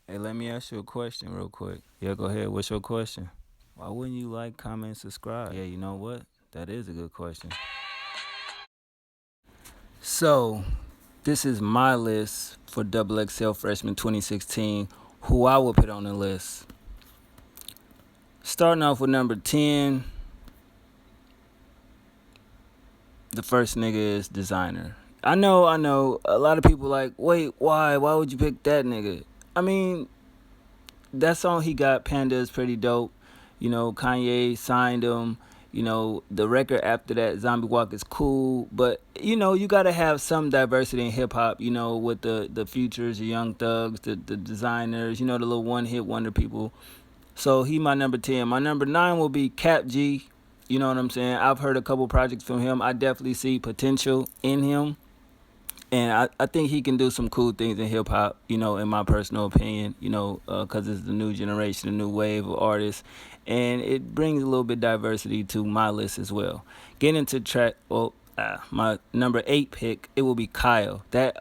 Hey, let me ask you a question real quick. Yeah, go ahead. What's your question? Why wouldn't you like, comment, subscribe? Yeah, you know what? That is a good question. So, this is my list for Double XL Freshman 2016. Who I would put on the list. Starting off with number 10, the first nigga is Designer. I know. A lot of people like, wait, why? Why would you pick that nigga? I mean, that song he got, Panda, is pretty dope. You know, Kanye signed him. You know, the record after that, Zombie Walk, is cool. But, you know, you got to have some diversity in hip hop, you know, with the Futures, the Young Thugs, the Designers, you know, the little one hit wonder people. So he my number 10. My number 9 will be Cap G. You know what I'm saying? I've heard a couple projects from him. I definitely see potential in him. And I think he can do some cool things in hip hop, you know, in my personal opinion, you know, because it's the new generation, a new wave of artists. And it brings a little bit of diversity to my list as well. Getting into track, well, my number 8 pick, it will be Kyle. That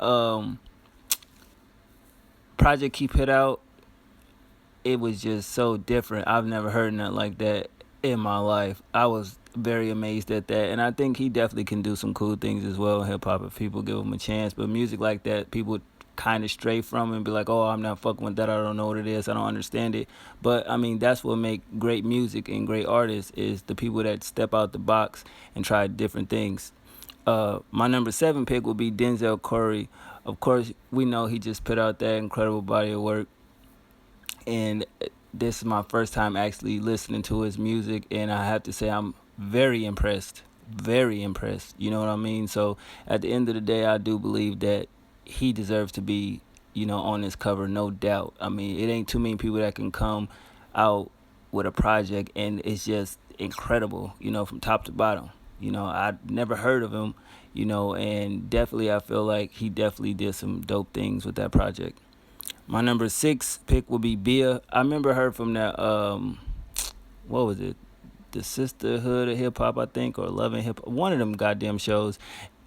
project he put out, it was just so different. I've never heard nothing like that in my life. I was very amazed at that, and I think he definitely can do some cool things as well in hip hop if people give him a chance. But music like that, people kind of stray from and be like, "Oh, I'm not fucking with that. I don't know what it is. I don't understand it." But I mean, that's what make great music and great artists is the people that step out the box and try different things. My number 7 pick will be Denzel Curry. Of course, we know he just put out that incredible body of work, and this is my first time actually listening to his music, and I have to say I'm very impressed. Very impressed. You know what I mean? So at the end of the day, I do believe that he deserves to be, you know, on this cover, no doubt. I mean, it ain't too many people that can come out with a project and it's just incredible, you know, from top to bottom. You know, I never heard of him, you know, and definitely I feel like he definitely did some dope things with that project. My number 6 pick will be Bia. I remember her from that what was it? The Sisterhood of Hip Hop, I think, or Loving Hip Hop, one of them goddamn shows.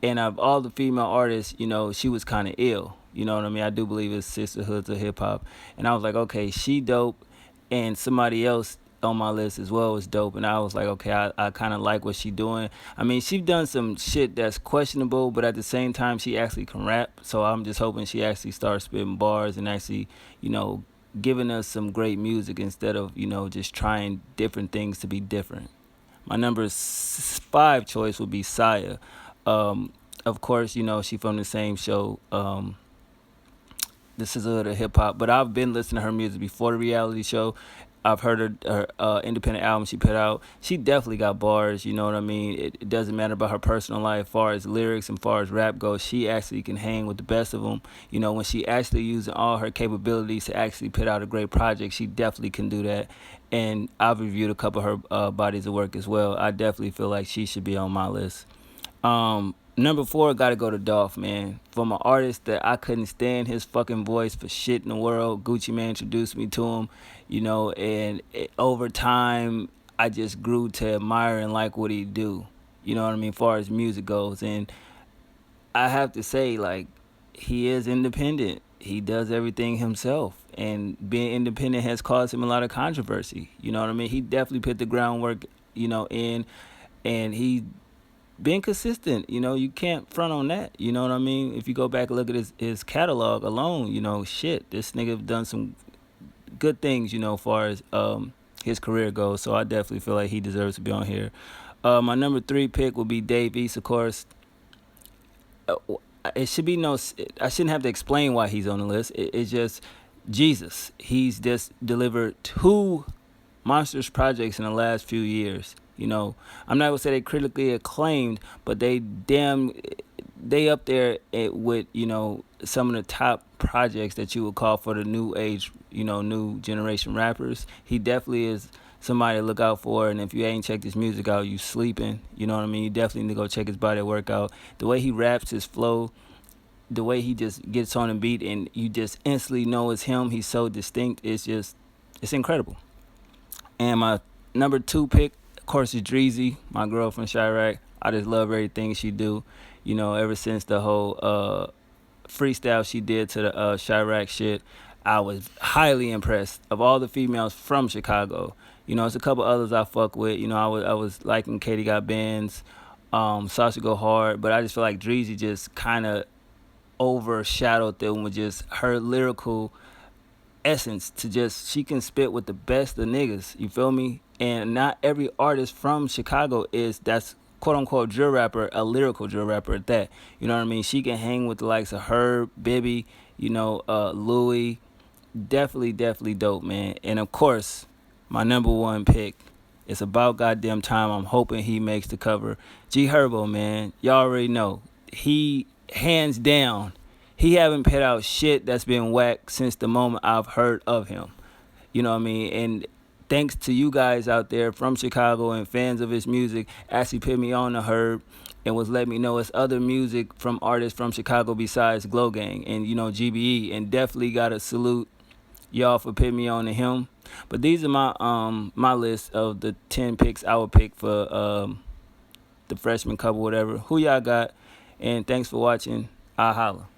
And of all the female artists, you know, she was kind of ill. You know what I mean? I do believe it's Sisterhoods of Hip Hop. And I was like, okay, she dope. And somebody else on my list as well was dope. And I was like, okay, I kind of like what she doing. I mean, she done some shit that's questionable, but at the same time, she actually can rap. So I'm just hoping she actually starts spitting bars and actually, you know, giving us some great music instead of, you know, just trying different things to be different. My number 5 choice would be Saya. Um, of course, you know, she from the same show. This is a little hip hop, but I've been listening to her music before the reality show. I've heard her independent album she put out. She definitely got bars, you know what I mean? It doesn't matter about her personal life, as far as lyrics and far as rap goes. She actually can hang with the best of them. You know, when she actually using all her capabilities to actually put out a great project, she definitely can do that. And I've reviewed a couple of her bodies of work as well. I definitely feel like she should be on my list. Number 4 got to go to Dolph, man. From an artist that I couldn't stand his fucking voice for shit in the world, Gucci Mane introduced me to him, you know, and over time, I just grew to admire and like what he do. You know what I mean, far as music goes. And I have to say, like, he is independent. He does everything himself. And being independent has caused him a lot of controversy. You know what I mean? He definitely put the groundwork, you know, in, and he being consistent, you know, you can't front on that. You know what I mean? If you go back and look at his catalog alone, you know, shit, this nigga done some good things, you know, as far as his career goes. So I definitely feel like he deserves to be on here. My number 3 pick will be Dave East, of course. Uh, it should be no, I shouldn't have to explain why he's on the list. It's just Jesus. He's just delivered 2 monstrous projects in the last few years. You know, I'm not gonna say they critically acclaimed, but they up there with, you know, some of the top projects that you would call for the new age, you know, new generation rappers. He definitely is somebody to look out for, and if you ain't checked his music out, you sleeping. You know what I mean? You definitely need to go check his body of work out. The way he raps, his flow, the way he just gets on the beat, and you just instantly know it's him. He's so distinct. It's incredible. And my number 2 pick, of course, is Dreezy, my girl from Chirac. I just love everything she do. You know, ever since the whole freestyle she did to the Chirac shit, I was highly impressed of all the females from Chicago. You know, it's a couple others I fuck with. You know, I was liking Katie Got Bands, Sasha Go Hard, but I just feel like Dreezy just kind of overshadowed them with just her lyrical essence to just she can spit with the best of niggas. You feel me? And not every artist from Chicago is that's quote unquote drill rapper, a lyrical drill rapper at that. You know what I mean? She can hang with the likes of Herb, Bibby, Louis. Definitely dope, man. And of course, my number one pick. It's about goddamn time. I'm hoping he makes the cover. G Herbo, man. Y'all already know. He hands down he haven't put out shit that's been whack since the moment I've heard of him. You know what I mean? And thanks to you guys out there from Chicago and fans of his music, actually put me on to Herb and was letting me know it's other music from artists from Chicago besides Glow Gang and GBE. And definitely gotta salute y'all for putting me on to him. But these are my list of the 10 picks I would pick for the freshman couple, whatever. Who y'all got? And thanks for watching. I holla.